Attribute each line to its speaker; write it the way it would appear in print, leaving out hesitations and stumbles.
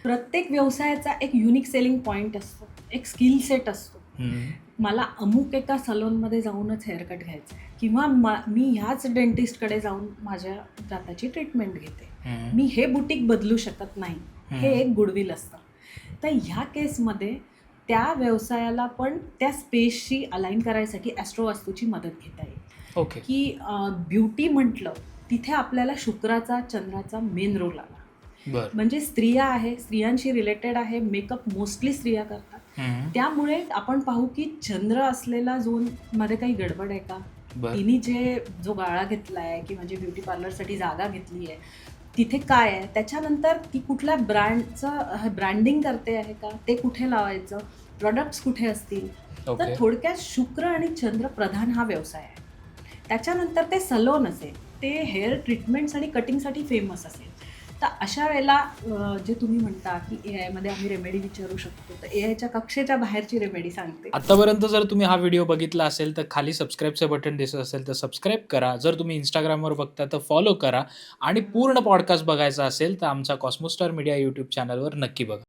Speaker 1: प्रत्येक व्यवसायाचा एक युनिक सेलिंग पॉइंट असतो, एक स्किल सेट असतो.
Speaker 2: हं.
Speaker 1: मला अमुक एका सलूनमध्ये जाऊनच हेअरकट घ्यायचं आहे किंवा मी ह्याच डेंटिस्टकडे जाऊन माझ्या दाताची ट्रीटमेंट घेते.
Speaker 2: हं.
Speaker 1: मी हे बुटीक बदलू शकत नाही. हे
Speaker 2: हं.
Speaker 1: एक गुडविल असतं. तर ह्या केसमध्ये त्या व्यवसायाला पण त्या स्पेसशी अलाइन करायसाठी ॲस्ट्रोवास्तूची मदत घेता येईल.
Speaker 2: ओके.
Speaker 1: की ब्युटी म्हटलं, तिथे आपल्याला शुक्राचा, चंद्राचा मेन रोल आला.
Speaker 2: बरं.
Speaker 1: म्हणजे स्त्रिया आहे, स्त्रियांशी रिलेटेड आहे, मेकअप मोस्टली स्त्रिया करतात.
Speaker 2: हं.
Speaker 1: त्यामुळे आपण पाहू की चंद्र असलेला झोनमध्ये काही गडबड आहे का?
Speaker 2: बरं.
Speaker 1: तिने जो गाळा घेतला आहे की म्हणजे ब्युटी पार्लरसाठी जागा घेतली आहे, तिथे काय आहे? त्याच्यानंतर ती कुठल्या ब्रँडचं ब्रँडिंग करते आहे का? ते कुठे लावायचं? प्रॉडक्ट्स कुठे असतील? तर
Speaker 2: ओके.
Speaker 1: थोडक्यात शुक्र आणि चंद्र प्रधान हा व्यवसाय आहे. त्याच्यानंतर ते सलोन असेल, ते हेअर ट्रीटमेंट्स आणि कटिंगसाठी फेमस असेल. तर अशा वेळेला जे तुम्ही म्हणता की एआयमध्ये आम्ही रेमेडी विचारू शकतो, तर एआयच्या कक्षेच्या बाहेरची रेमेडी सांगते.
Speaker 2: आतापर्यंत जर तुम्ही हा व्हिडिओ बघितला असेल तर खाली सबस्क्राईबचं बटन दिसत असेल तर सबस्क्राईब करा. जर तुम्ही Instagramवर बघता तर फॉलो करा आणि पूर्ण पॉडकास्ट बघायचा असेल तर आमचा कॉस्मोस्टार मीडिया यूट्यूब चॅनलवर नक्की बघा.